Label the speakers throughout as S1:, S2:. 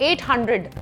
S1: 800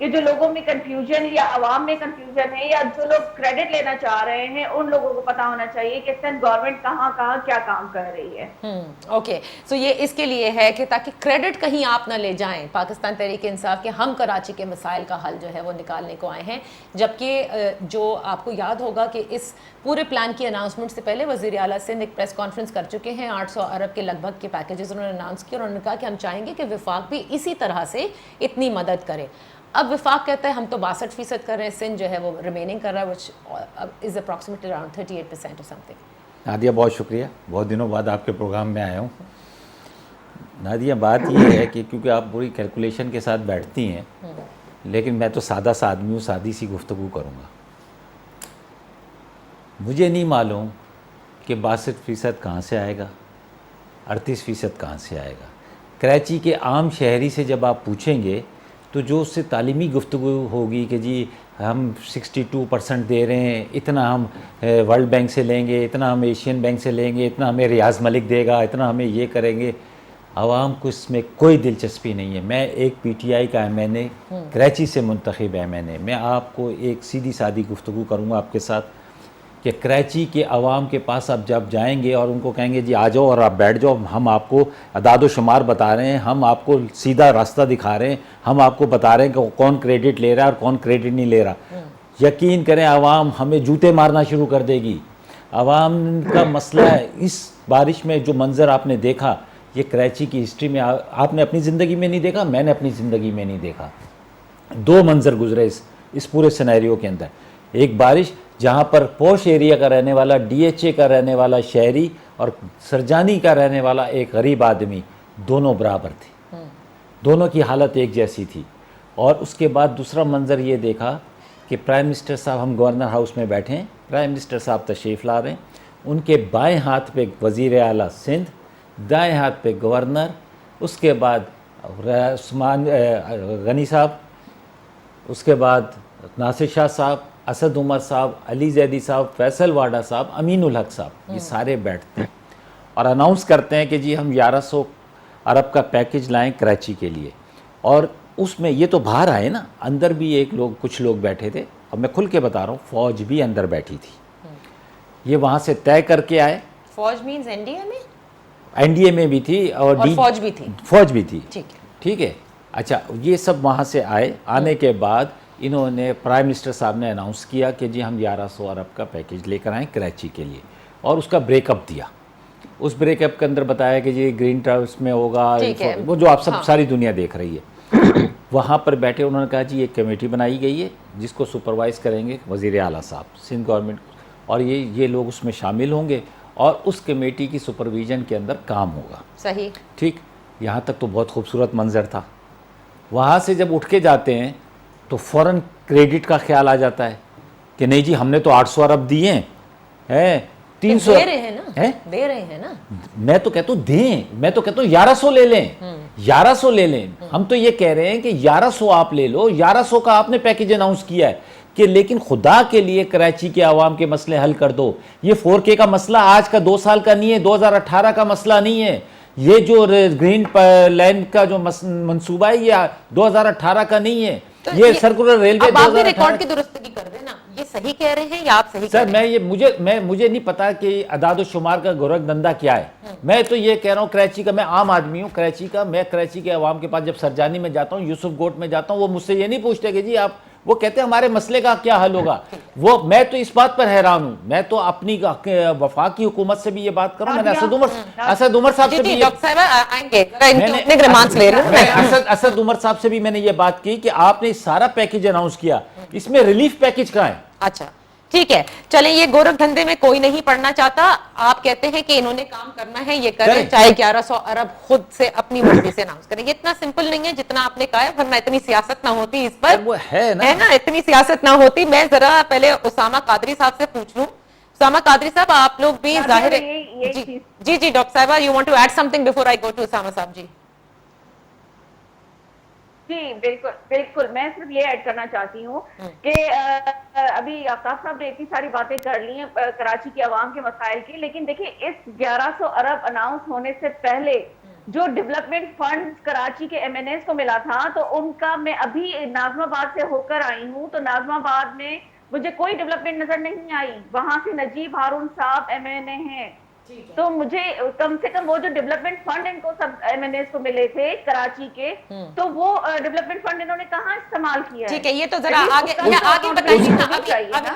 S2: یہ جو لوگوں میں کنفیوژن یا عوام میں کنفیوژن ہے یا جو لوگ کریڈٹ لینا چاہ رہے ہیں ان لوگوں کو پتا ہونا چاہیے کہ سندھ گورنمنٹ کہاں کہاں کیا کام کر رہی ہے.
S1: اوکے سو یہ اس کے لیے ہے کہ تاکہ کریڈٹ کہیں آپ نہ لے جائیں پاکستان تحریک انصاف کے ہم کراچی کے مسائل کا حل جو ہے وہ نکالنے کو آئے ہیں. جبکہ جو آپ کو یاد ہوگا کہ اس پورے پلان کی اناؤنسمنٹ سے پہلے وزیر اعلیٰ سندھ ایک پریس کانفرنس کر چکے ہیں. 800 ارب کے لگ بھگ کے پیکیجز انہوں نے اناؤنس کیے اور انہوں نے کہا کہ ہم چاہیں گے کہ وفاق بھی اسی طرح سے اتنی مدد کرے. اب وفاق کہتا ہے ہم تو 62% کر رہے ہیں, سندھ جو ہے وہ ریمیننگ کر رہا ہے which is approximately around 38% or something.
S3: Nadia بہت شکریہ, بہت دنوں بعد آپ کے پروگرام میں آیا ہوں. نادیہ بات یہ ہے کہ کیونکہ آپ پوری کیلکولیشن کے ساتھ بیٹھتی ہیں, لیکن میں تو سادہ سا آدمی ہوں, سادی سی گفتگو کروں گا. مجھے نہیں معلوم کہ 62% کہاں سے آئے گا, 38% کہاں سے آئے گا. کراچی کے عام شہری سے جب آپ پوچھیں گے تو جو اس سے تعلیمی گفتگو ہوگی کہ جی ہم 62% دے رہے ہیں, اتنا ہم ورلڈ بینک سے لیں گے, اتنا ہم ایشین بینک سے لیں گے, اتنا ہمیں ریاض ملک دے گا, اتنا ہمیں یہ کریں گے. عوام کو اس میں کوئی دلچسپی نہیں ہے. میں ایک پی ٹی آئی کا ایم این اے, کراچی سے منتخب ایم این اے, میں آپ کو ایک سیدھی سادی گفتگو کروں گا آپ کے ساتھ کہ کراچی کے عوام کے پاس آپ جب جائیں گے اور ان کو کہیں گے جی آ جاؤ اور آپ بیٹھ جاؤ, ہم آپ کو اعداد و شمار بتا رہے ہیں, ہم آپ کو سیدھا راستہ دکھا رہے ہیں, ہم آپ کو بتا رہے ہیں کہ کون کریڈٹ لے رہا ہے اور کون کریڈٹ نہیں لے رہا, یقین کریں عوام ہمیں جوتے مارنا شروع کر دے گی. عوام کا مسئلہ ہے. اس بارش میں جو منظر آپ نے دیکھا یہ کراچی کی ہسٹری میں آپ نے اپنی زندگی میں نہیں دیکھا, میں نے اپنی زندگی میں نہیں دیکھا. دو منظر گزرے اس پورے سینیریو کے اندر. ایک بارش جہاں پر پوش ایریا کا رہنے والا, ڈی ایچ اے کا رہنے والا شہری اور سرجانی کا رہنے والا ایک غریب آدمی دونوں برابر تھے, دونوں کی حالت ایک جیسی تھی. اور اس کے بعد دوسرا منظر یہ دیکھا کہ پرائم منسٹر صاحب, ہم گورنر ہاؤس میں بیٹھے ہیں, پرائم منسٹر صاحب تشریف لا رہے ہیں, ان کے بائیں ہاتھ پہ وزیر اعلیٰ سندھ, دائیں ہاتھ پہ گورنر, اس کے بعد عثمان غنی صاحب, اس کے بعد ناصر شاہ صاحب, اسد عمر صاحب, علی زیدی صاحب, فیصل واڈا صاحب, امین الحق صاحب, یہ سارے بیٹھتے ہیں اور اناؤنس کرتے ہیں کہ جی ہم 1100 ارب کا پیکج لائیں کراچی کے لیے. اور اس میں یہ تو باہر آئے نا, اندر بھی کچھ لوگ بیٹھے تھے, اور میں کھل کے بتا رہا ہوں فوج بھی اندر بیٹھی تھی. یہ وہاں سے طے کر کے آئے.
S1: فوج مینز این ڈی اے میں,
S3: این ڈی اے میں بھی تھی اور
S1: فوج بھی تھی,
S3: فوج بھی تھی.
S1: ٹھیک ہے.
S3: اچھا, یہ سب وہاں سے آئے. آنے کے بعد انہوں نے, پرائم منسٹر صاحب نے اناؤنس کیا کہ جی ہم 1100 ارب کا پیکج لے کر آئیں کراچی کے لیے, اور اس کا بریک اپ دیا. اس بریک اپ کے اندر بتایا کہ جی گرین ٹراولس میں ہوگا, وہ جو آپ سب ساری دنیا دیکھ رہی ہے. وہاں پر بیٹھے انہوں نے کہا جی ایک کمیٹی بنائی گئی ہے جس کو سپروائز کریں گے وزیر اعلیٰ صاحب سندھ گورنمنٹ, اور یہ لوگ اس میں شامل ہوں گے اور اس کمیٹی کی سپرویژن کے اندر کام ہوگا.
S1: صحیح,
S3: ٹھیک. یہاں تک تو بہت خوبصورت منظر تھا. وہاں سے جب اٹھ کے جاتے ہیں تو فوراً کریڈٹ کا خیال آ جاتا ہے کہ نہیں جی ہم نے تو 800 ارب دیے ہیں, 300
S1: دے رہے ہیں نا.
S3: میں تو کہتا ہوں دیں, میں تو کہتا ہوں 1100 لے لیں, 1100 لے لیں. ہم تو یہ کہہ رہے ہیں کہ 1100 آپ لے لو. 1100 کا آپ نے پیکج اناؤنس کیا ہے کہ لیکن خدا کے لیے کراچی کے عوام کے مسئلے حل کر دو. یہ 4K کا مسئلہ آج کا 2 سال کا نہیں ہے, 2018 کا مسئلہ نہیں ہے. یہ جو گرین لینڈ کا جو منصوبہ ہے یہ 2018 کا نہیں ہے. یہ سرکولر ریلوے
S1: اب آپ بھی ریکارڈ کی درستگی کر دینا, یہ صحیح کہہ رہے ہیں یا آپ صحیح
S3: سر. مجھے نہیں پتا کہ اعداد و شمار کا گورکھ دھندا کیا ہے. میں تو یہ کہہ رہا ہوں کراچی کا, میں عام آدمی ہوں کراچی کا, میں کراچی کے عوام کے پاس جب سرجانی میں جاتا ہوں, یوسف گوٹ میں جاتا ہوں, وہ مجھ سے یہ نہیں پوچھتے کہ جی آپ, وہ کہتے ہیں ہمارے مسئلے کا کیا حل ہوگا. وہ میں تو اس بات پر حیران ہوں. میں تو اپنی وفاقی حکومت سے بھی یہ بات کروں. میں نے اسد عمر صاحب سے بھی اسد عمر صاحب سے بھی میں نے یہ بات کی کہ آپ نے سارا پیکج اناؤنس کیا, اس میں ریلیف پیکج کہاں ہے.
S1: اچھا ٹھیک ہے, چلیں یہ گورکھ دھندے میں کوئی نہیں پڑنا چاہتا. آپ کہتے ہیں کہ انہوں نے کام کرنا ہے, یہ کریں, چاہے 1100 ارب خود سے اپنی مرضی سے اناؤنس کریں. یہ اتنا سمپل نہیں ہے جتنا آپ نے کہا ہے, ورنہ اتنی سیاست نہ ہوتی اس پر, ہے نا, اتنی سیاست نہ ہوتی. میں ذرا پہلے اسامہ قادری صاحب سے پوچھ لوں. اسامہ قادری صاحب, آپ لوگ بھی ظاہر ہے, جی ڈاکٹر صاحبہ, you want to add something before I go to Osama صاحب. جی
S2: جی بالکل بالکل، میں صرف یہ ایڈ کرنا چاہتی ہوں کہ ابھی آفتاب صاحب نے اتنی ساری باتیں کر لی ہیں کراچی کی عوام کے مسائل کی، لیکن دیکھیں اس 1100 ارب اناؤنس ہونے سے پہلے جو ڈیولپمنٹ فنڈ کراچی کے ایم این ایز کو ملا تھا، تو ان کا میں ابھی ناظم آباد سے ہو کر آئی ہوں، تو ناظم آباد میں مجھے کوئی ڈیولپمنٹ نظر نہیں آئی. وہاں سے نجیب ہارون صاحب ایم این اے ہیں، تو مجھے کم سے کم وہ جو ڈیولپمنٹ فنڈ ان کو سب ایم این ایز کو ملے تھے کراچی کے، تو وہ ڈیولپمنٹ فنڈ انہوں نے کہاں استعمال کیا ہے؟
S1: ٹھیک ہے، یہ تو ذرا آگے بتائیے نا.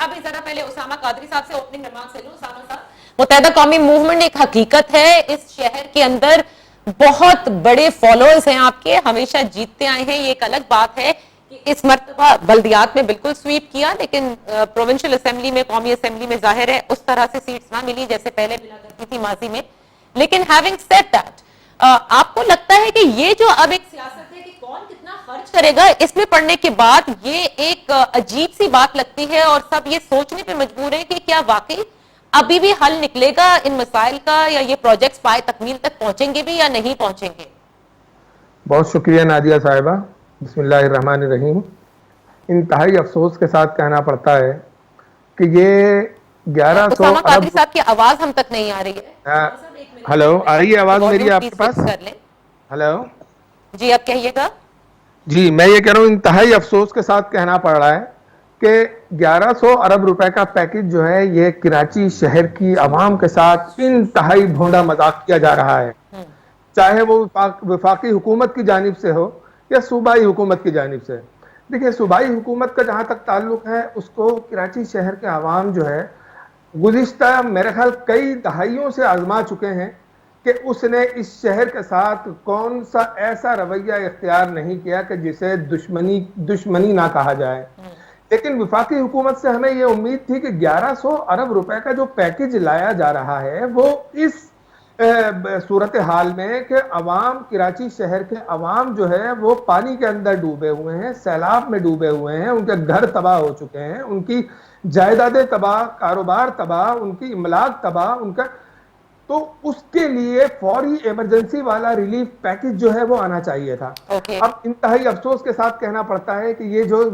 S1: ابھی ذرا پہلے اسامہ قادری صاحب سے اوپننگ ریمارکس لے لوں. اسامہ صاحب، متحدہ قومی موومنٹ ایک حقیقت ہے، اس شہر کے اندر بہت بڑے فالوئرز ہیں آپ کے، ہمیشہ جیتتے آئے ہیں. یہ ایک الگ بات ہے کہ اس مرتبہ بلدیات میں بالکل سویپ کیا، لیکن پروونشل اسمبلی میں، قومی اسمبلی میں ظاہر ہے اس طرح سے سیٹس نہ ملی جیسے پہلے ملا کرتی تھی ماضی میں. لیکن ہیونگ سیڈ دیٹ، آپ کو لگتا ہے کہ یہ جو اب ایک سیاست ہے کہ کون کتنا خرچ کرے گا، اس میں پڑھنے کے بعد یہ ایک عجیب سی بات لگتی ہے اور سب یہ سوچنے پہ مجبور ہیں کہ کیا واقعی ابھی بھی حل نکلے گا ان مسائل کا، یا یہ پروجیکٹس پائے تکمیل تک پہنچیں گے بھی یا نہیں پہنچیں گے؟
S4: بہت شکریہ نادیہ صاحبہ. بسم اللہ الرحمن الرحیم. انتہائی افسوس کے ساتھ کہنا پڑتا ہے کہ یہ 1100
S1: اسامہ قادری
S4: ارب.
S1: صاحب کی آواز ہم تک نہیں آ رہی ہے.
S4: ہلو، آ رہی ہے آواز میری
S1: والیوم
S4: آپ
S1: پلیز
S4: کے پاس؟
S1: فکس کر لیں.
S4: ہلو
S1: جی اب کہیے گا.
S4: جی، میں یہ کہہ رہا ہوں انتہائی افسوس کے ساتھ کہنا پڑ رہا ہے کہ 1100 ارب روپے کا پیکج جو ہے یہ کراچی شہر کی عوام کے ساتھ انتہائی بھونڈا مذاق کیا جا رہا ہے، چاہے وہ وفاقی حکومت کی جانب سے ہو یا صوبائی حکومت کی جانب سے. دیکھیں، صوبائی حکومت کا جہاں تک تعلق ہے، اس کو کراچی شہر کے عوام جو ہے گزشتہ میرے خیال کئی دہائیوں سے آزما چکے ہیں کہ اس نے اس شہر کے ساتھ کون سا ایسا رویہ اختیار نہیں کیا کہ جسے دشمنی نہ کہا جائے. لیکن وفاقی حکومت سے ہمیں یہ امید تھی کہ 1100 ارب روپے کا جو پیکج لایا جا رہا ہے وہ اس صورتحال میں کہ عوام، کراچی شہر کے عوام جو ہے وہ پانی کے اندر ڈوبے ہوئے ہیں، سیلاب میں ڈوبے ہوئے ہیں، ان کے گھر تباہ ہو چکے ہیں، ان کی جائیدادیں تباہ، کاروبار تباہ، ان کی املاک تباہ، ان کا، تو اس کے لیے فوری ایمرجنسی والا ریلیف پیکج جو ہے وہ آنا چاہیے تھا. اب انتہائی افسوس کے ساتھ کہنا پڑتا ہے کہ یہ جو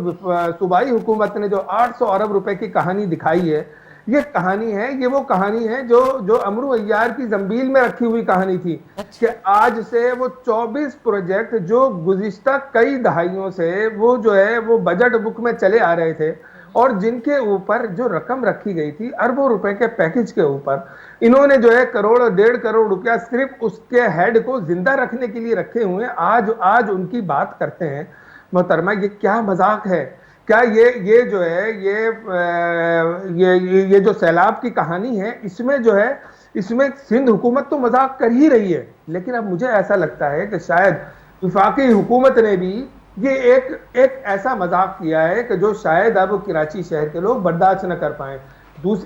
S4: صوبائی حکومت نے جو 800 ارب روپے کی کہانی دکھائی ہے، یہ کہانی ہے، یہ وہ کہانی ہے جو امرو عیار کی زنبیل میں رکھی ہوئی کہانی تھی کہ آج سے وہ 24 پروجیکٹ جو گزشتہ کئی دہائیوں سے وہ جو ہے وہ بجٹ بک میں چلے آ رہے تھے اور جن کے اوپر جو رقم رکھی گئی تھی اربوں روپے کے پیکج کے اوپر، انہوں نے جو ہے کروڑ اور 1.5 کروڑ روپیہ صرف اس کے ہیڈ کو زندہ رکھنے کے لیے رکھے ہوئے ہیں. آج ان کی بات کرتے ہیں. محترمہ، یہ کیا مذاق ہے؟ کیا یہ جو ہے یہ جو سیلاب کی کہانی ہے، اس میں سندھ حکومت تو مذاق کر ہی رہی ہے، لیکن اب مجھے ایسا لگتا ہے کہ شاید وفاقی حکومت نے بھی یہ ایک ایسا مذاق کیا ہے کہ جو شاید اب کراچی شہر کے لوگ برداشت نہ کر پائیں.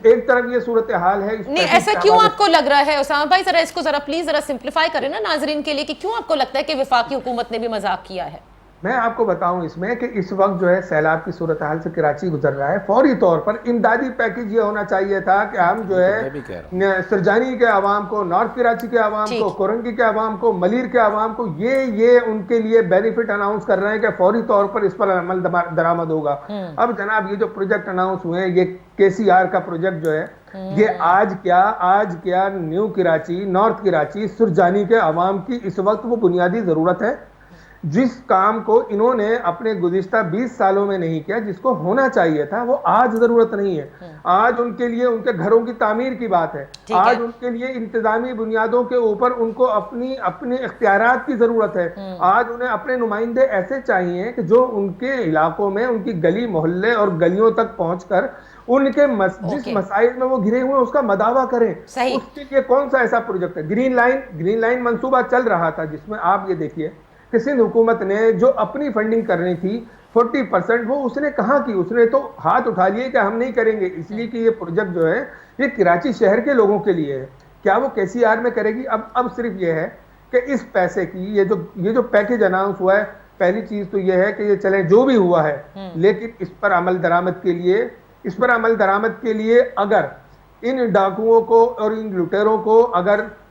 S4: ایک طرف یہ صورتحال ہے.
S1: نہیں، ایسا کیوں آپ کو لگ رہا ہے اسامہ بھائی؟ ذرا اس کو پلیز ذرا سمپلیفائی کریں نا ناظرین کے لیے کہ کیوں آپ کو لگتا ہے کہ وفاقی حکومت نے بھی مذاق کیا ہے؟
S4: میں آپ کو بتاؤں اس میں کہ اس وقت جو ہے سیلاب کی صورتحال سے کراچی گزر رہا ہے. فوری طور پر امدادی پیکج یہ ہونا چاہیے تھا کہ ہم جو ہے سرجانی کے عوام کو، نارتھ کراچی کے عوام کو، کورنگی کے عوام کو، ملیر کے عوام کو یہ ان کے لیے بینیفٹ اناؤنس کر رہے ہیں کہ فوری طور پر اس پر عمل درآمد ہوگا. اب جناب یہ جو پروجیکٹ اناؤنس ہوئے ہیں، یہ KCR کا پروجیکٹ جو ہے، یہ آج کیا نیو کراچی، نارتھ کراچی، سرجانی کے عوام کی اس وقت وہ بنیادی ضرورت ہے جس کام کو انہوں نے اپنے گزشتہ 20 سالوں میں نہیں کیا، جس کو ہونا چاہیے تھا، وہ آج ضرورت نہیں ہے. آج ان کے لیے ان کے گھروں کی تعمیر کی بات ہے. آج ان کے لیے انتظامی بنیادوں کے اوپر ان کو اپنے اختیارات کی ضرورت ہے. آج انہیں اپنے نمائندے ایسے چاہیے کہ جو ان کے علاقوں میں، ان کی گلی محلے اور گلیوں تک پہنچ کر ان کے جس مسائل میں وہ گھرے ہوئے اس کا مداوع کریں. اس کے لیے کون سا ایسا پروجیکٹ ہے؟ گرین لائن منصوبہ چل رہا تھا، جس میں آپ یہ دیکھیے کہ سندھ حکومت نے جو اپنی فنڈنگ کرنی تھی 40% وہ اس نے کہاں کی؟ اس نے تو ہاتھ اٹھا لیے کہ ہم نہیں کریں گے، اس لیے کہ یہ پروجیکٹ جو ہے یہ کراچی شہر کے لوگوں کے لیے ہے. کیا وہ KCR میں کرے گی؟ اب صرف یہ ہے کہ اس پیسے کی یہ جو پیکج اناؤنس ہوا ہے، پہلی چیز تو یہ ہے کہ یہ چلیں جو بھی ہوا ہے، لیکن اس پر عمل درآمد کے لیے اگر ان ڈاکوؤں کو اور ان لٹیروں کو اگر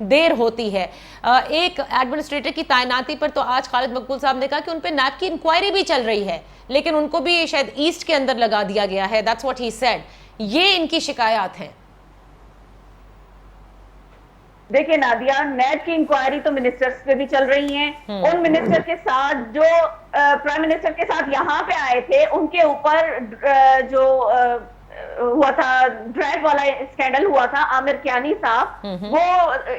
S1: دیر ہوتی ہے. ایک ایڈمنسٹریٹر کی تعیناتی پر تو آج خالد مقبول صاحب نے کہا کہ ان پہ نیب کی انکوائری بھی چل رہی ہے, لیکن ان کو بھی شاید ایسٹ کے اندر لگا دیا گیا ہے. That's what he said. یہ ان کی شکایات ہیں.
S2: دیکھیں نادیہ, نیب کی انکوائری تو منسٹرز پہ بھی چل رہی ہیں. ان منسٹر کے ساتھ جو پرائم منسٹر کے ساتھ یہاں پہ آئے تھے, ان کے اوپر جو ہوا تھا ڈرائیو والا اسکینڈل ہوا تھا, عامر کیانی صاحب, وہ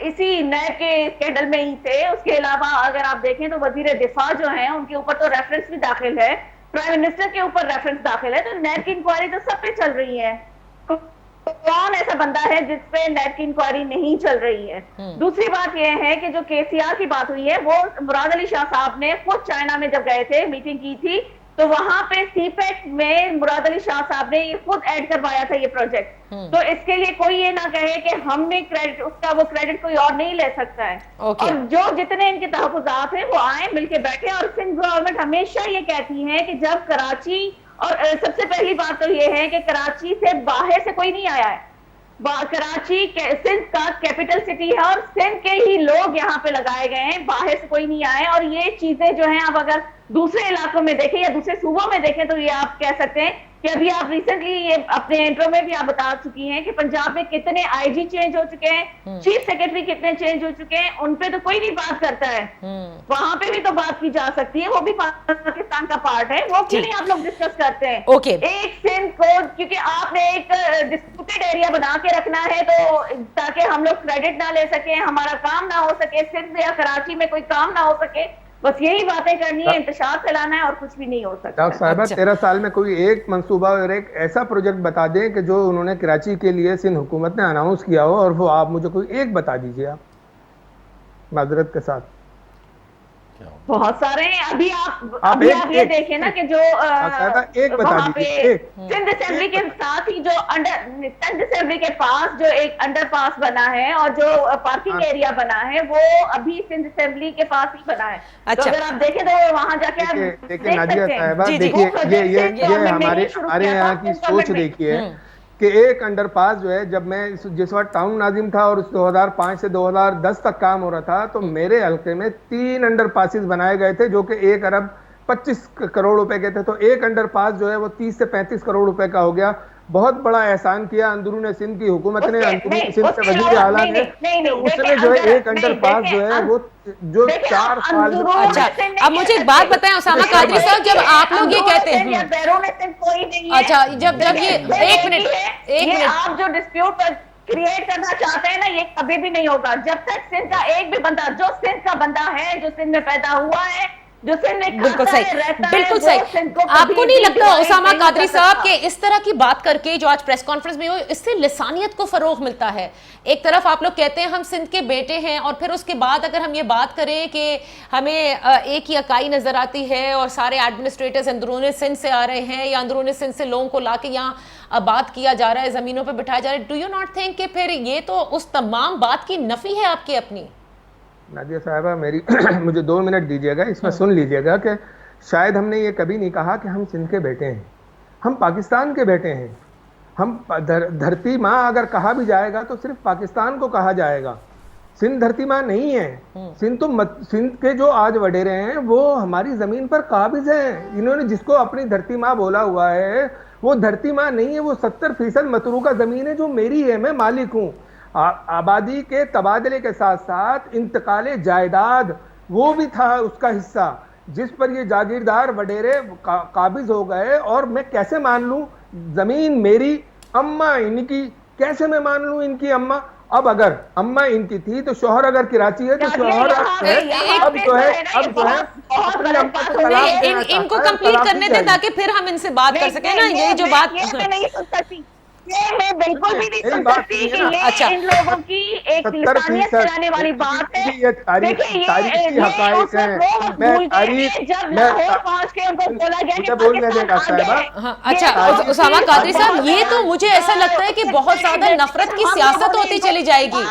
S2: اسی نیب کے اسکینڈل میں ہی تھے. اس کے علاوہ اگر آپ دیکھیں تو وزیر دفاع جو ہیں ان کے اوپر تو ریفرنس بھی داخل ہے, پرائم منسٹر کے اوپر ریفرنس داخل ہے. تو نیب کی انکوائری تو سب پہ چل رہی ہے. کون ایسا بندہ ہے جس پہ نیب کی انکوائری نہیں چل رہی ہے؟ دوسری بات یہ ہے کہ جو KCR کی بات ہوئی ہے, وہ مراد علی شاہ صاحب نے خود چائنا میں جب گئے تھے, میٹنگ کی تھی, تو وہاں پہ سی پیک میں مراد علی شاہ صاحب نے یہ خود ایڈ کروایا تھا یہ پروجیکٹ. تو اس کے لیے کوئی یہ نہ کہے کہ ہم نے کریڈٹ, اس کا وہ کریڈٹ کوئی اور نہیں لے سکتا ہے. اور جو جتنے ان کے تحفظات ہیں وہ آئیں, مل کے بیٹھے. اور سندھ گورنمنٹ ہمیشہ یہ کہتی ہے کہ جب کراچی, اور سب سے پہلی بات تو یہ ہے کہ کراچی سے باہر سے کوئی نہیں آیا ہے. کراچی سندھ کا کیپٹل سٹی ہے اور سندھ کے ہی لوگ یہاں پہ لگائے گئے ہیں, باہر سے کوئی نہیں آئے. اور یہ چیزیں جو ہیں آپ اگر دوسرے علاقوں میں دیکھیں یا دوسرے صوبوں میں دیکھیں تو یہ آپ کہہ سکتے ہیں کہ ابھی آپ ریسنٹلی یہ اپنے انٹرو میں بھی آپ بتا چکی ہیں کہ پنجاب میں کتنے IG چینج ہو چکے ہیں, چیف سیکرٹری کتنے چینج ہو چکے ہیں, ان پہ تو کوئی نہیں بات کرتا ہے. وہاں پہ بھی تو بات کی جا سکتی ہے, وہ بھی پاکستان کا پارٹ ہے, وہ کیوں نہیں آپ لوگ ڈسکس کرتے ہیں؟ ایک سندھ کو, کیونکہ آپ نے ایک ڈسپیوٹڈ ایریا بنا کے رکھنا ہے تو تاکہ ہم لوگ کریڈٹ نہ لے سکیں, ہمارا کام نہ ہو سکے, سندھ یا کراچی میں کوئی کام نہ ہو سکے, بس یہی باتیں کرنی ہے, انتشار پھیلانا ہے, اور کچھ بھی نہیں ہو سکتا.
S4: ڈاکٹر صاحبہ 13 سال میں کوئی ایک منصوبہ اور ایک ایسا پروجیکٹ بتا دیں کہ جو انہوں نے کراچی کے لیے سندھ حکومت نے اناؤنس کیا ہو, اور وہ آپ مجھے کوئی ایک بتا دیجئے آپ معذرت کے ساتھ.
S2: بہت سارے ہیں. ابھی آپ یہ دیکھیں نا کہ جو وہاں پہ سندھ اسمبلی کے ساتھ ہی جو سندھ اسمبلی کے پاس جو ایک انڈر پاس بنا ہے اور جو پارکنگ ایریا بنا ہے, وہ ابھی سندھ اسمبلی کے پاس ہی بنا ہے. تو اگر آپ دیکھیں تو وہاں جا کے آپ دیکھ سکتے ہیں.
S4: دیکھیے یہ ہمارے یہاں کی سوچ دیکھیے کہ ایک انڈر پاس جو ہے, جب میں جس وقت ٹاؤن ناظم تھا اور 2005 سے 2010 تک کام ہو رہا تھا, تو میرے حلقے میں 3 انڈر پاسز بنائے گئے تھے جو کہ 1 ارب 25 کروڑ روپے کے تھے. تو ایک انڈر پاس جو ہے وہ 30 سے 35 کروڑ روپے کا ہو گیا. بہت بڑا احسان کیا اندرون سندھ کی حکومت نے, اندرون سندھ کے وزیر اعلیٰ نے. اس نے جو ہے ایک انڈر پاس جو ہے وہ جو 4 سال.
S1: اچھا, اب مجھے ایک بات بتائیں اسامہ قادری صاحب, جب آپ لوگ یہ کہتے ہیں, اچھا جب یہ ایک منٹ
S2: آپ جو ڈسپیوٹ کریٹ کرنا چاہتے ہیں نا, یہ کبھی بھی نہیں ہوگا جب تک سندھ کا ایک بھی بندہ, جو سندھ کا بندہ ہے, جو سندھ میں پیدا ہوا ہے, جو سندھ میں
S1: بالکل صحیح. آپ کو نہیں لگتا اسامہ قادری صاحب کہ اس طرح کی بات کر کے جو آج پریس کانفرنس میں ہوئی, اس سے لسانیت کو فروغ ملتا ہے؟ ایک طرف آپ لوگ کہتے ہیں ہم سندھ کے بیٹے ہیں, اور پھر اس کے بعد اگر ہم یہ بات کریں کہ ہمیں ایک ہی اکائی نظر آتی ہے اور سارے ایڈمنسٹریٹرز اندرون سندھ سے آ رہے ہیں یا اندرون سندھ سے لوگوں کو لا کے یہاں بات کیا جا رہا ہے, زمینوں پہ بٹھایا جا رہا ہے, ڈو یو ناٹ تھنک کہ پھر یہ تو اس تمام بات کی نفی ہے آپ کی اپنی؟
S4: نادیہ صاحبہ میری مجھے 2 منٹ دیجیے گا, اس میں سن لیجیے گا کہ شاید ہم نے یہ کبھی نہیں کہا کہ ہم سندھ کے بیٹے ہیں, ہم پاکستان کے بیٹے ہیں. ہم دھرتی ماں اگر کہا بھی جائے گا تو صرف پاکستان کو کہا جائے گا, سندھ دھرتی ماں نہیں ہے. سندھ کے جو آج وڈیرے ہیں وہ ہماری زمین پر قابض ہیں. انہوں نے جس کو اپنی دھرتی ماں بولا ہوا ہے وہ دھرتی ماں نہیں ہے, وہ 70% متروکہ زمین ہے جو میری ہے, میں مالک ہوں. آبادی کے تبادلے کے ساتھ ساتھ انتقال جائیداد وہ بھی تھا اس کا حصہ, جس پر یہ جاگیردار وڈیرے قابض ہو گئے. اور میں کیسے مان لوں زمین میری, اماں ان کی, کیسے میں مان لوں ان کی اماں؟ اب اگر اماں ان کی تھی تو شوہر اگر کراچی ہے تو شوہر اب جو ہے
S1: ان کو کمپلیٹ کرنے دیں تاکہ پھر ہم ان سے بات کر سکیں نا. یہ جو بات
S2: نہیں سن سکتی, یہ میں بالکل بھی نہیں سن سکتی کہ یہ ان لوگوں کی ایک لسانیت چلانے والی بات ہے. دیکھیں یہ حقائق ہیں, جب لاہور پہنچ کے ان کو بولا گیا کہ پاکستان آگے.
S1: اچھا اسامہ قادری صاحب, یہ تو مجھے ایسا لگتا ہے کہ بہت زیادہ نفرت کی سیاست ہوتی چلی جائے گی.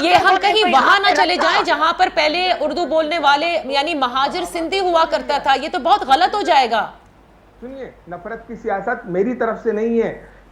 S1: یہ ہم کہیں وہاں نہ چلے جائیں جہاں پر پہلے اردو بولنے والے یعنی مہاجر سندھی ہوا کرتا تھا, یہ تو بہت غلط ہو جائے گا.
S4: سنیے, نفرت کی سیاست میری طرف سے نہیں ہے,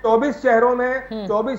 S4: 24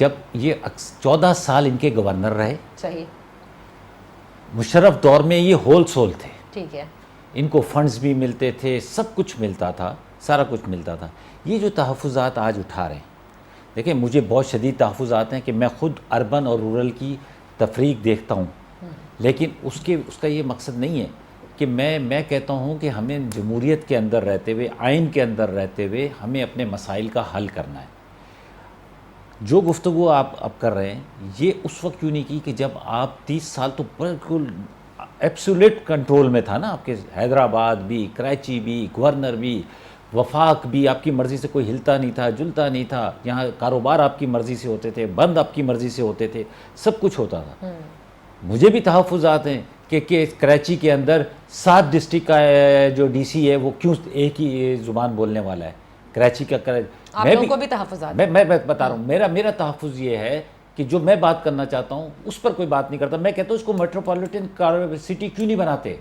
S3: جب یہ 14 سال ان کے گورنر رہے,
S1: صحیح,
S3: مشرف دور میں یہ ہول سول تھے,
S1: ٹھیک ہے,
S3: ان کو فنڈز بھی ملتے تھے, سب کچھ ملتا تھا, سارا کچھ ملتا تھا. یہ جو تحفظات آج اٹھا رہے ہیں, دیکھیں مجھے بہت شدید تحفظات ہیں کہ میں خود اربن اور رورل کی تفریق دیکھتا ہوں, لیکن اس کا یہ مقصد نہیں ہے کہ میں کہتا ہوں کہ ہمیں جمہوریت کے اندر رہتے ہوئے, آئین کے اندر رہتے ہوئے ہمیں اپنے مسائل کا حل کرنا ہے. جو گفتگو آپ اب کر رہے ہیں یہ اس وقت کیوں نہیں کی کہ جب آپ 30 سال تو بالکل ایبسولیٹ کنٹرول میں تھا نا آپ کے, حیدرآباد بھی, کراچی بھی, گورنر بھی, وفاق بھی, آپ کی مرضی سے کوئی ہلتا نہیں تھا, جلتا نہیں تھا, یہاں کاروبار آپ کی مرضی سے ہوتے تھے, بند آپ کی مرضی سے ہوتے تھے, سب کچھ ہوتا تھا. مجھے بھی تحفظات ہیں کہ کراچی کے اندر 7 ڈسٹرکٹ کا جو ڈی سی ہے وہ کیوں ایک ہی زبان بولنے والا ہے. کراچی کا
S1: آپ لوگوں کو بھی تحفظات,
S3: میں بتا رہا ہوں, میرا تحفظ یہ ہے کہ جو میں بات کرنا چاہتا ہوں اس پر کوئی بات نہیں کرتا. میں کہتا ہوں اس کو میٹروپولیٹن سٹی کیوں نہیں بناتے,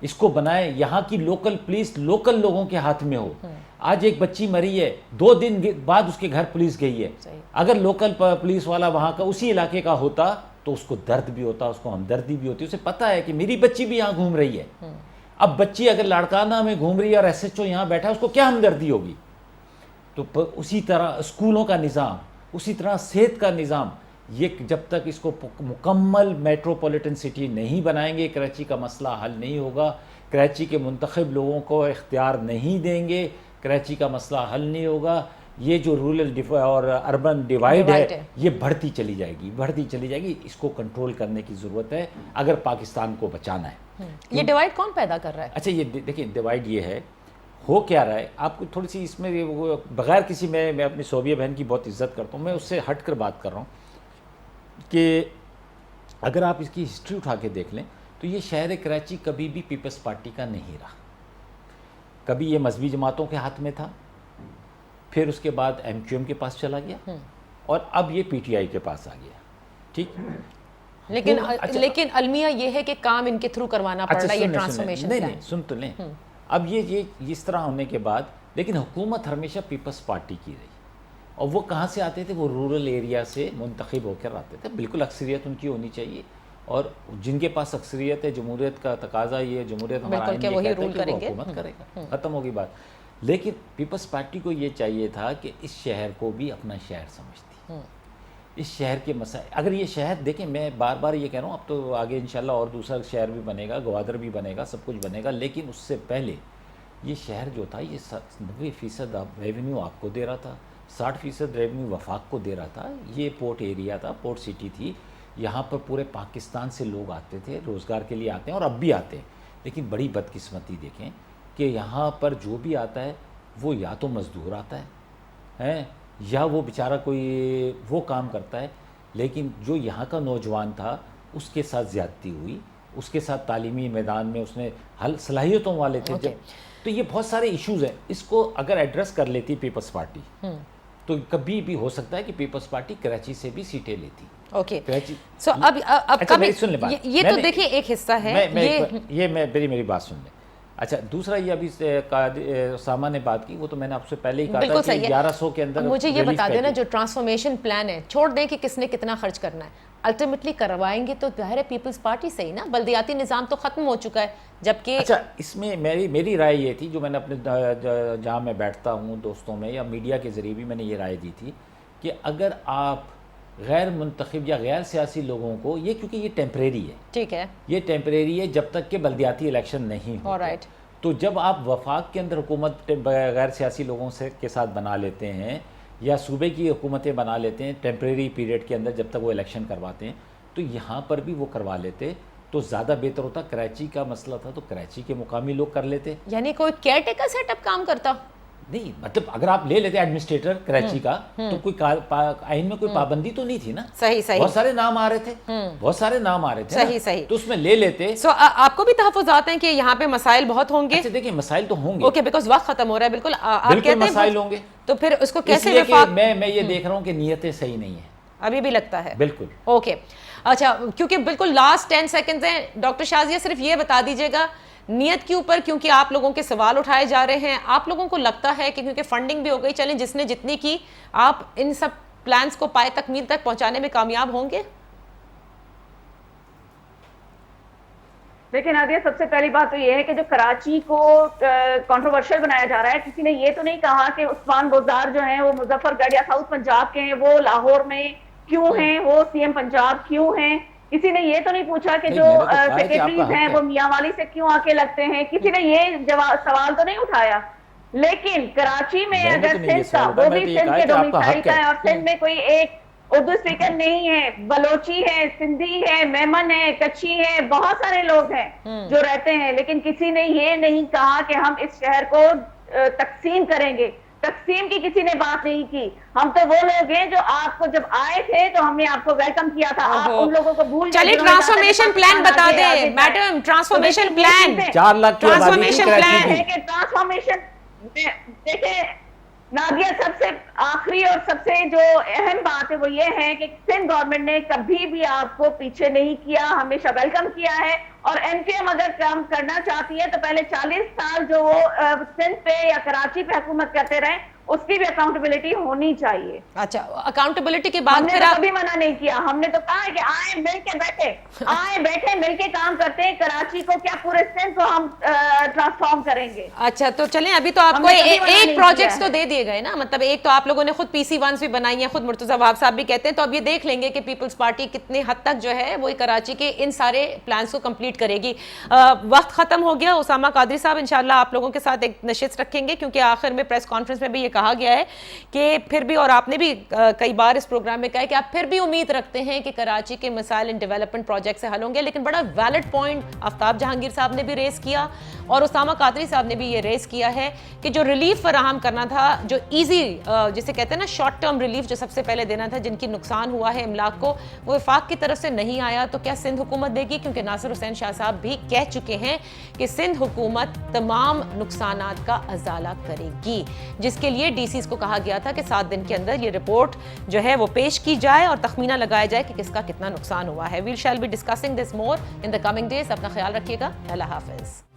S3: اس کو بنائے, یہاں کی لوکل پولیس لوکل لوگوں کے ہاتھ میں ہو. آج ایک بچی مری ہے, 2 دن بعد اس کے گھر پولیس گئی ہے. اگر لوکل پولیس والا وہاں کا اسی علاقے کا ہوتا تو اس کو درد بھی ہوتا, اس کو ہمدردی بھی ہوتی, اسے پتہ ہے کہ میری بچی بھی یہاں گھوم رہی ہے. اب بچی اگر لاڑکانہ میں گھوم رہی ہے اور ایس ایچ او یہاں بیٹھا ہے, اس کو کیا ہمدردی ہوگی؟ تو اسی طرح اسکولوں کا نظام, اسی طرح صحت کا نظام, یہ جب تک اس کو مکمل میٹروپولیٹن سٹی نہیں بنائیں گے کراچی کا مسئلہ حل نہیں ہوگا. کراچی کے منتخب لوگوں کو اختیار نہیں دیں گے, کراچی کا مسئلہ حل نہیں ہوگا. یہ جو رورل اور اربن ڈیوائیڈ ہے یہ بڑھتی چلی جائے گی. اس کو کنٹرول کرنے کی ضرورت ہے اگر پاکستان کو بچانا ہے.
S1: یہ ڈیوائیڈ کون پیدا کر رہا ہے؟
S3: اچھا یہ دیکھیں ڈیوائیڈ یہ ہے, ہو کیا رہا ہے, آپ کو تھوڑی سی اس میں بغیر کسی میں اپنی صوبیہ بہن کی بہت عزت کرتا ہوں, میں اس سے ہٹ کر بات کر رہا ہوں کہ اگر آپ اس کی ہسٹری اٹھا کے دیکھ لیں تو یہ شہر کراچی کبھی بھی پیپلز پارٹی کا نہیں رہا. کبھی یہ مذہبی جماعتوں کے ہاتھ میں تھا, پھر اس کے بعد ایم کیو ایم کے پاس چلا گیا, اور اب یہ پی ٹی آئی کے پاس آ گیا. ٹھیک,
S1: لیکن المیہ یہ ہے کہ کام ان کے تھرو کروانا پڑ رہا ہے یہ ٹرانسفارمیشن.
S3: نہیں سن تو لیں, اب یہ اس طرح ہونے کے بعد, لیکن حکومت ہمیشہ پیپلز پارٹی کی رہی, اور وہ کہاں سے آتے تھے؟ وہ رورل ایریا سے منتخب ہو کر آتے تھے. بالکل اکثریت ان کی ہونی چاہیے, اور جن کے پاس اکثریت ہے, جمہوریت کا تقاضا یہ ہے, جمہوریت ہمارا آئین یہ کہتا ہے کہ وہ حکومت کرے گا, ختم ہوگی بات. لیکن پیپلز پارٹی کو یہ چاہیے تھا کہ اس شہر کو بھی اپنا شہر سمجھتی, اس شہر کے مسائل, اگر یہ شہر دیکھیں, میں بار بار یہ کہہ رہا ہوں, اب تو آگے انشاءاللہ اور دوسرا شہر بھی بنے گا, گوادر بھی بنے گا, سب کچھ بنے گا, لیکن اس سے پہلے یہ شہر جو تھا یہ 90% ریونیو آپ کو دے رہا تھا, 60% ریونیو وفاق کو دے رہا تھا. یہ پورٹ ایریا تھا, پورٹ سٹی تھی, یہاں پر پورے پاکستان سے لوگ آتے تھے, روزگار کے لیے آتے ہیں اور اب بھی آتے ہیں. لیکن بڑی بدقسمتی دیکھیں کہ یہاں پر جو بھی آتا ہے وہ یا تو مزدور آتا ہے یا وہ بیچارہ کوئی وہ کام کرتا ہے, لیکن جو یہاں کا نوجوان تھا اس کے ساتھ زیادتی ہوئی, اس کے ساتھ تعلیمی میدان میں اس نے صلاحیتوں والے تھے جب, تو یہ بہت سارے ایشوز ہیں. اس کو اگر ایڈریس کر لیتی پیپلز پارٹی تو کبھی بھی ہو سکتا ہے کہ پیپلز پارٹی کراچی سے بھی سیٹیں لیتی.
S1: اوکے,
S3: کراچی
S1: سو اب یہ تو دیکھیے ایک حصہ ہے,
S3: یہ میری بات سن لیں. اچھا دوسرا یہ ابھی ساما نے بات کی, وہ تو میں نے آپ سے پہلے ہی کہا تھا کہ 1100 کے اندر.
S1: مجھے یہ بتا دینا جو ٹرانسفارمیشن پلان ہے, چھوڑ دیں کہ کس نے کتنا خرچ کرنا ہے, الٹیمیٹلی کروائیں گے تو ظاہر ہے پیپلز پارٹی سے ہی نا. بلدیاتی نظام تو ختم ہو چکا ہے, جبکہ
S3: اچھا اس میں میری رائے یہ تھی, جو میں نے اپنے جہاں میں بیٹھتا ہوں دوستوں میں یا میڈیا کے ذریعے بھی میں نے یہ رائے دی تھی کہ اگر آپ غیر منتخب یا غیر سیاسی لوگوں کو, یہ کیونکہ یہ ٹیمپریری ہے,
S1: ٹھیک ہے,
S3: یہ ٹیمپریری ہے جب تک کہ بلدیاتی الیکشن نہیں ہوتے, تو جب آپ وفاق کے اندر حکومت غیر سیاسی لوگوں کے ساتھ بنا لیتے ہیں یا صوبے کی حکومتیں بنا لیتے ہیں ٹیمپریری پیریڈ کے اندر جب تک وہ الیکشن کرواتے ہیں, تو یہاں پر بھی وہ کروا لیتے تو زیادہ بہتر ہوتا. کراچی کا مسئلہ تھا تو کراچی کے مقامی لوگ کر لیتے,
S1: یعنی کوئی کیئر ٹیکر سیٹ اپ کام کرتا
S3: نہیں. مطلب اگر آپ لے لیتے ایڈمنسٹریٹر کراچی کا تو کوئی آئین میں کوئی پابندی تو نہیں تھی نا.
S1: صحیح,
S3: بہت سارے نام آ رہے تھے,
S1: صحیح,
S3: تو اس میں لے لیتے.
S1: سو آپ کو بھی تحفظات ہیں کہ یہاں پہ مسائل بہت ہوں گے؟
S3: اچھا دیکھیں مسائل تو ہوں گے,
S1: اوکے, بیکاز وقت ختم ہو رہا ہے. بالکل آپ کہتے ہیں
S3: مسائل ہوں گے,
S1: تو پھر اس کو کیسے
S3: وفاق, میں یہ دیکھ رہا ہوں کہ نیتیں صحیح نہیں ہیں,
S1: ابھی بھی لگتا ہے.
S3: بالکل
S1: اوکے, اچھا کیونکہ بالکل لاسٹ 10 سیکنڈز ہیں, ڈاکٹر شازیہ صرف یہ بتا دیجیے گا نیت کے اوپر, کیونکہ آپ لوگوں کے سوال اٹھائے جا رہے ہیں, آپ لوگوں کو لگتا ہے کہ کیونکہ فنڈنگ بھی ہو گئی, چلیں جس نے جتنی کی, آپ ان سب پلانس کو پائے تکمیل تک پہنچانے میں کامیاب ہوں گے؟
S2: لیکن نادیہ سب سے پہلی بات تو یہ ہے کہ جو کراچی کو کنٹروورشل بنایا جا رہا ہے، کسی نے یہ تو نہیں کہا کہ عثمان بزدار جو ہیں وہ مظفر گڑھ یا ساؤتھ پنجاب کے ہیں، وہ لاہور میں کیوں ہیں، وہ سی ایم پنجاب کیوں ہیں. کسی نے یہ تو نہیں پوچھا کہ جو سیکرٹریز ہیں وہ میاں والی سے کیوں آ کے لگتے ہیں. کسی نے یہ سوال تو نہیں اٹھایا. لیکن کراچی میں اگر سندھ کا، وہ بھی سندھ کے ڈومیسائل کا ہے، اور سندھ میں کوئی ایک اردو اسپیکر نہیں ہے، بلوچی ہے، سندھی ہے، میمن ہے، کچھی ہے، بہت سارے لوگ ہیں جو رہتے ہیں. لیکن کسی نے یہ نہیں کہا کہ ہم اس شہر کو تقسیم کریں گے. تقسیم کی کسی نے بات نہیں کی. ہم تو وہ لوگ ہیں جو آپ کو جب آئے تھے تو ہم نے آپ کو ویلکم کیا تھا. آپ ان لوگوں کو بھول
S1: چلیے ٹرانسفارمیشن پلان بتا دیں میڈم. ٹرانسفارمیشن پلان
S3: 4 لاکھ کی آبادی کی کراچی
S2: ہے کہ ٹرانسفارمیشن دیکھیں نادیہ، سب سے آخری اور سب سے جو اہم بات ہے وہ یہ ہے کہ سندھ گورنمنٹ نے کبھی بھی آپ کو پیچھے نہیں کیا، ہمیشہ ویلکم کیا ہے. اور این پی ایم اگر کام کرنا چاہتی ہے تو پہلے 40 سال جو وہ سندھ پہ یا کراچی پہ حکومت کرتے رہے، اس کی بھی اکاؤنٹیبلٹی ہونی چاہیے.
S1: اچھا، اکاؤنٹیبلٹی کے بعد
S2: ہم نے
S1: پھر
S2: تو
S1: آپ
S2: کبھی منع نہیں کیا. ہم نے تو کہا ہے کہ آئیں مل کے بیٹھے، آئیں بیٹھے مل کے کام کرتے ہیں. کراچی کو کیا پورے سندھ کو ہم ٹرانسفارم کریں گے.
S1: اچھا تو چلیں، ابھی تو آپ کو ایک پروجیکٹس تو دے دیے گئے نا، مطلب ایک تو آپ لوگوں نے خود PC1 بھی بنائی ہیں، خود مرتضیٰ وہاب صاحب بھی کہتے ہیں. تو اب یہ دیکھ لیں گے کہ پیپلز پارٹی کتنے حد تک جو ہے وہ کراچی کے ان سارے پلانس کو کمپلیٹ کرے گی. وقت ختم ہو گیا. اسامہ قادری صاحب انشاءاللہ آپ لوگوں کے ساتھ ایک نشست رکھیں گے، کیونکہ آخر میں پریس کانفرنس میں بھی یہ کہا گیا ہے کہ پھر بھی، اور آپ نے بھی کئی بار اس پروگرام میں کہا ہے کہ آپ پھر بھی امید رکھتے ہیں کہ کراچی کے مسائل ان ڈیولپمنٹ پروجیکٹ سے حل ہوں گے. لیکن بڑا ویلڈ پوائنٹ آفتاب جہانگیر صاحب نے بھی ریز کیا اور اسامہ قادری صاحب نے بھی یہ ریز کیا ہے کہ جو ریلیف فراہم کرنا تھا، جو ایزی جسے کہتے ہیں نا شارٹ ٹرم ریلیف، جو سب سے پہلے دینا تھا جن کی نقصان ہوا ہے املاک کو، وہ وفاق کی طرف سے نہیں آیا. تو کیا سندھ حکومت دے گی؟ کیونکہ ناصر حسین شاہ صاحب بھی کہہ چکے ہیں کہ سندھ حکومت تمام نقصانات کا ازالہ کرے گی، جس کے لیے DCs کو کہا گیا تھا کہ 7 دن کے اندر یہ رپورٹ جو ہے وہ پیش کی جائے اور تخمینہ لگایا جائے کہ کس کا کتنا نقصان ہوا ہے. We shall be discussing this more in the coming days. اپنا خیال رکھیے گا. اللہ حافظ.